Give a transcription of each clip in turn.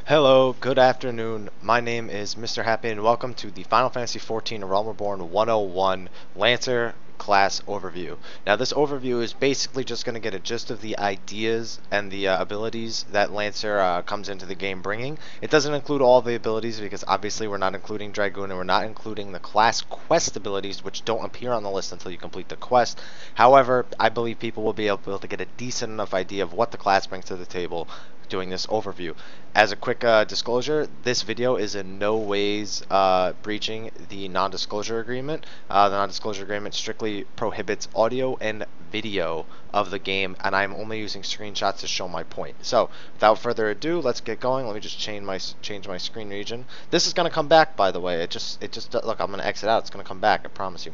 Hello, good afternoon. My name is Mr. Happy and welcome to the Final Fantasy XIV Realm Reborn 101 Lancer class overview. Now this overview is basically just going to get a gist of the ideas and the abilities that Lancer comes into the game bringing. It doesn't include all the abilities because obviously we're not including Dragoon and we're not including the class quest abilities, which don't appear on the list until you complete the quest. However, I believe people will be able to get a decent enough idea of what the class brings to the table doing this overview. As a quick disclosure, this video is in no ways breaching the non-disclosure agreement. The non-disclosure agreement strictly prohibits audio and video of the game, and I'm only using screenshots to show my point. So, without further ado, let's get going. Let me just change my screen region. This is gonna come back, by the way. It just look. I'm gonna exit out. It's gonna come back. I promise you.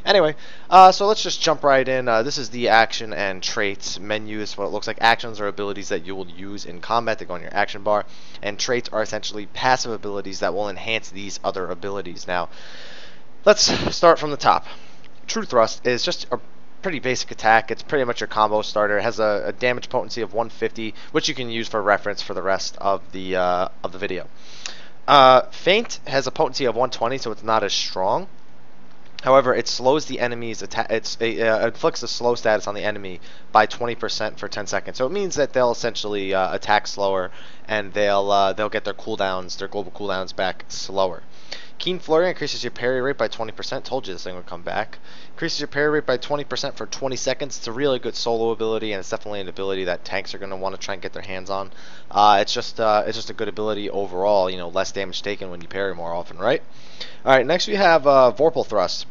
Anyway, so let's just jump right in. This is the action and traits menu. This is what it looks like. Actions are abilities that you will use in combat to go on your action bar, and traits are essentially passive abilities that will enhance these other abilities. Now, let's start from the top. True Thrust is just a pretty basic attack. It's pretty much your combo starter. It has a damage potency of 150, which you can use for reference for the rest of the video. Feint has a potency of 120, so it's not as strong. However, it slows the enemy's attack. It inflicts a slow status on the enemy by 20% for 10 seconds. So it means that they'll essentially attack slower, and they'll get their cooldowns, their global cooldowns back slower. Keen Flurry increases your parry rate by 20%. Told you this thing would come back. Increases your parry rate by 20% for 20 seconds. It's a really good solo ability, and it's definitely an ability that tanks are going to want to try and get their hands on. It's just a good ability overall. You know, less damage taken when you parry more often, right? All right, next we have Vorpal Thrust.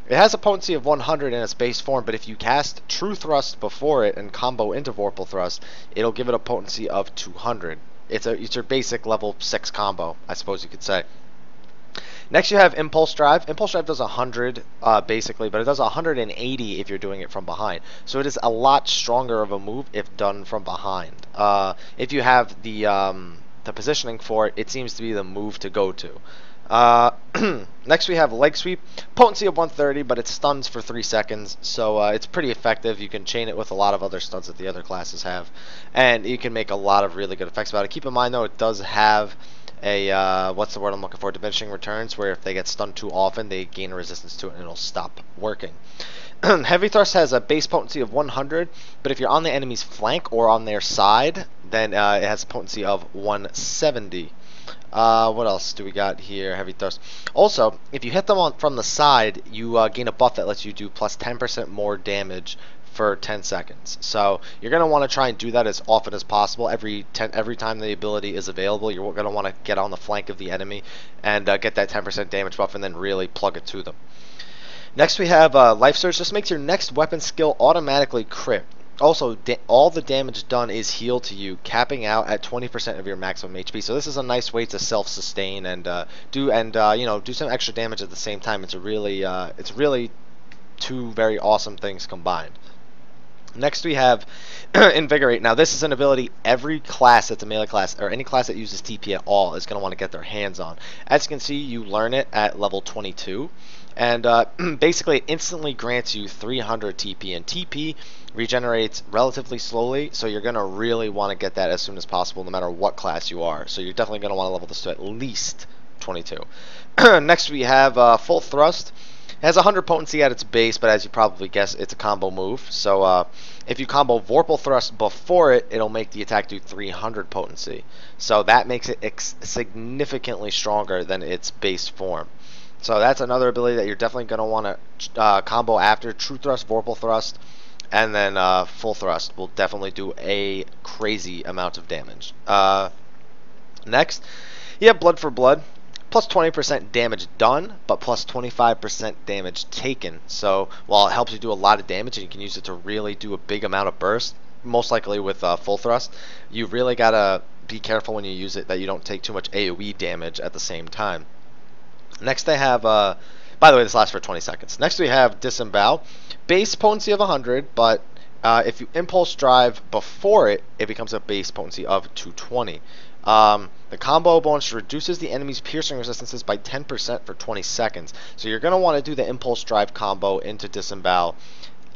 It has a potency of 100 in its base form, but if you cast True Thrust before it and combo into Vorpal Thrust, it'll give it a potency of 200. It's your basic level 6 combo, I suppose you could say. Next you have Impulse Drive. Impulse Drive does 100 basically, but it does 180 if you're doing it from behind. So it is a lot stronger of a move if done from behind. If you have the positioning for it, it seems to be the move to go to. Next we have Leg Sweep. Potency of 130, but it stuns for 3 seconds, so it's pretty effective. You can chain it with a lot of other stuns that the other classes have, and you can make a lot of really good effects about it. Keep in mind though, it does have a what's the word I'm looking for? Diminishing returns, where if they get stunned too often, they gain a resistance to it and it'll stop working. Heavy Thrust has a base potency of 100, but if you're on the enemy's flank or on their side, then it has a potency of 170. What else do we got here? Heavy Thrust. Also, if you hit them from the side, you gain a buff that lets you do plus 10% more damage for 10 seconds. So you're going to want to try and do that as often as possible. Every time the ability is available, you're going to want to get on the flank of the enemy and get that 10% damage buff and then really plug it to them. Next we have Life Surge. This makes your next weapon skill automatically crit. Also, all the damage done is healed to you, capping out at 20% of your maximum HP. So this is a nice way to self-sustain and do some extra damage at the same time. It's really two very awesome things combined. Next we have Invigorate. Now this is an ability every class that's a melee class, or any class that uses TP at all, is going to want to get their hands on. As you can see, you learn it at level 22, and basically it instantly grants you 300 TP, and TP regenerates relatively slowly, so you're going to really want to get that as soon as possible no matter what class you are. So you're definitely going to want to level this to at least 22. Next we have Full Thrust. It has 100 potency at its base, but as you probably guess, it's a combo move. So if you combo Vorpal Thrust before it, it'll make the attack do 300 potency. So that makes it significantly stronger than its base form. So that's another ability that you're definitely going to want to combo after. True Thrust, Vorpal Thrust, and then Full Thrust will definitely do a crazy amount of damage. Next, you have Blood for Blood. Plus 20% damage done, but plus 25% damage taken. So while it helps you do a lot of damage and you can use it to really do a big amount of burst, most likely with Full Thrust, you really gotta be careful when you use it that you don't take too much AoE damage at the same time. Next they have, by the way, this lasts for 20 seconds. Next we have Disembowel. Base potency of 100, but if you Impulse Drive before it, it becomes a base potency of 220. The combo bonus reduces the enemy's piercing resistances by 10% for 20 seconds. So you're going to want to do the Impulse Drive combo into Disembowel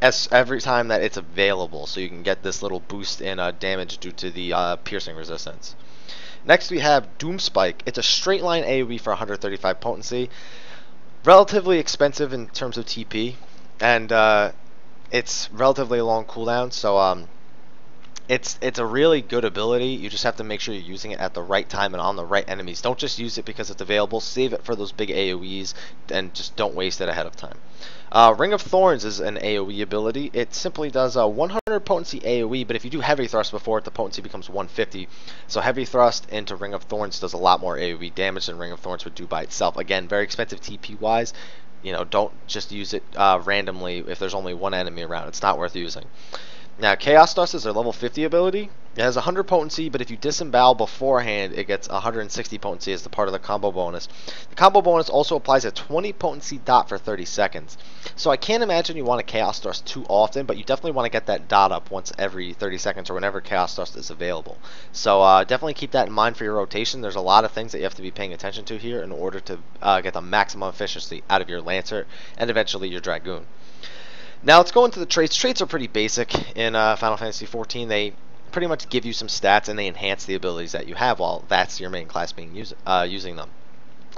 every time that it's available, so you can get this little boost in damage due to the piercing resistance. Next we have Doom Spike. It's a straight line AoE for 135 potency. Relatively expensive in terms of TP, and it's relatively long cooldown, so it's a really good ability. You just have to make sure you're using it at the right time and on the right enemies. Don't just use it because it's available. Save it for those big AoEs, and just don't waste it ahead of time. Ring of Thorns is an AoE ability. It simply does a 100 potency AoE, but if you do Heavy Thrust before it, the potency becomes 150. So Heavy Thrust into Ring of Thorns does a lot more AoE damage than Ring of Thorns would do by itself. Again, very expensive TP-wise. You know, don't just use it randomly if there's only one enemy around. It's not worth using. Now, Chaos Dust is their level 50 ability. It has 100 potency, but if you disembowel beforehand, it gets 160 potency as the part of the combo bonus. The combo bonus also applies a 20 potency dot for 30 seconds. So I can't imagine you want to Chaos Dust too often, but you definitely want to get that dot up once every 30 seconds or whenever Chaos Dust is available. So definitely keep that in mind for your rotation. There's a lot of things that you have to be paying attention to here in order to get the maximum efficiency out of your Lancer and eventually your Dragoon. Now let's go into the traits. Traits are pretty basic in Final Fantasy XIV. They pretty much give you some stats and they enhance the abilities that you have while that's your main class being using them.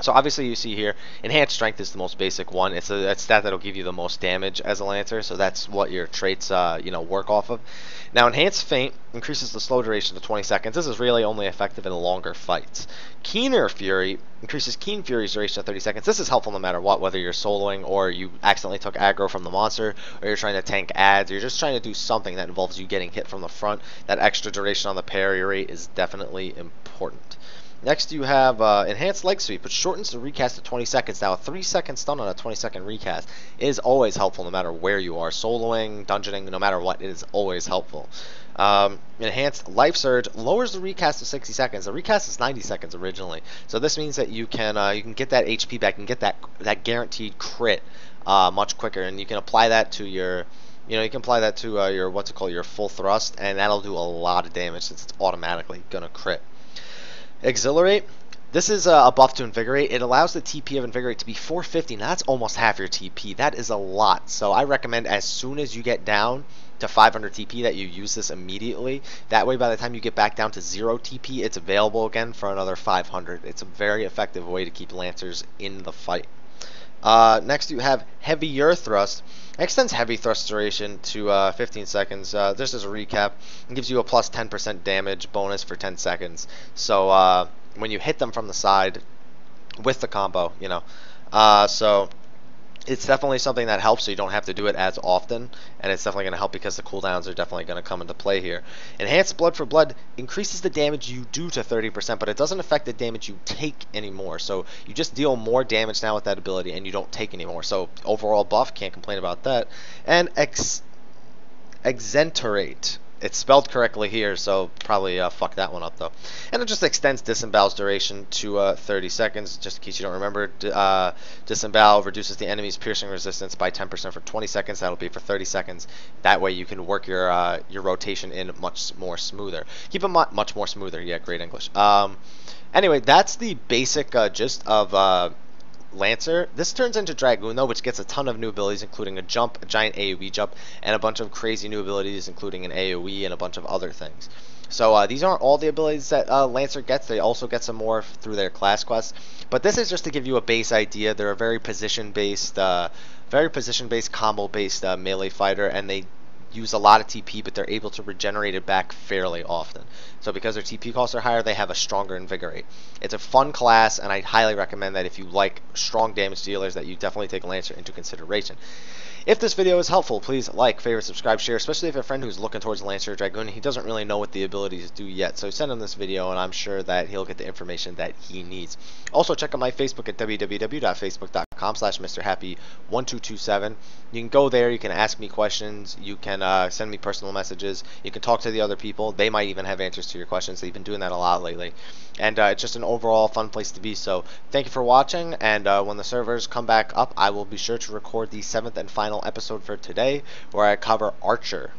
So obviously you see here, Enhanced Strength is the most basic one. It's a stat that'll give you the most damage as a Lancer, so that's what your traits work off of. Now Enhanced Feint increases the slow duration to 20 seconds. This is really only effective in longer fights. Keener Fury increases Keen Fury's duration to 30 seconds. This is helpful no matter what, whether you're soloing or you accidentally took aggro from the monster, or you're trying to tank adds, or you're just trying to do something that involves you getting hit from the front. That extra duration on the parry rate is definitely important. Next you have Enhanced Leg Sweep, which shortens the recast to 20 seconds. Now a 3-second stun on a 20-second recast is always helpful no matter where you are. Soloing, dungeoning, no matter what, it is always helpful. Enhanced Life Surge lowers the recast to 60 seconds. The recast is 90 seconds originally. So this means that you can get that HP back and get that guaranteed crit much quicker, and you can apply that to your your your full thrust, and that'll do a lot of damage since it's automatically gonna crit. Exhilarate. This is a buff to Invigorate. It allows the TP of Invigorate to be 450. Now that's almost half your TP. That is a lot. So I recommend as soon as you get down to 500 TP that you use this immediately. That way by the time you get back down to 0 TP, it's available again for another 500. It's a very effective way to keep Lancers in the fight. Next you have Heavier Thrust. It extends Heavy Thrust duration to 15 seconds. This is a recap. It gives you a plus 10% damage bonus for 10 seconds. So when you hit them from the side with the combo, so it's definitely something that helps, so you don't have to do it as often, and it's definitely going to help because the cooldowns are definitely going to come into play here. Enhanced Blood for Blood increases the damage you do to 30%, but it doesn't affect the damage you take anymore. So you just deal more damage now with that ability, and you don't take anymore. So overall buff, can't complain about that. And Exenterate. It's spelled correctly here, so probably fuck that one up though. And it just extends Disembowel's duration to 30 seconds, just in case you don't remember. Disembowel reduces the enemy's piercing resistance by 10% for 20 seconds. That'll be for 30 seconds. That way you can work your rotation in much more smoother. Keep it much more smoother. Yeah, great English. Anyway, that's the basic gist of Lancer. This turns into Dragoon though, which gets a ton of new abilities, including a jump, a giant AoE jump, and a bunch of crazy new abilities, including an AoE and a bunch of other things. So these aren't all the abilities that Lancer gets. They also get some more through their class quests. But this is just to give you a base idea. They're a very position-based, combo-based melee fighter, and they use a lot of TP, but they're able to regenerate it back fairly often. So because their TP costs are higher, they have a stronger Invigorate. It's a fun class, and I highly recommend that if you like strong damage dealers, that you definitely take Lancer into consideration. If this video is helpful, please like, favorite, subscribe, share, especially if you have a friend who's looking towards Lancer or Dragoon. He doesn't really know what the abilities do yet, so send him this video, and I'm sure that he'll get the information that he needs. Also, check out my Facebook at www.facebook.com/MrHappy1227. You can go there, you can ask me questions, you can send me personal messages, you can talk to the other people. They might even have answers to your questions. They've been doing that a lot lately. And it's just an overall fun place to be. So thank you for watching, and when the servers come back up, I will be sure to record the 7th and final episode for today, where I cover Archer.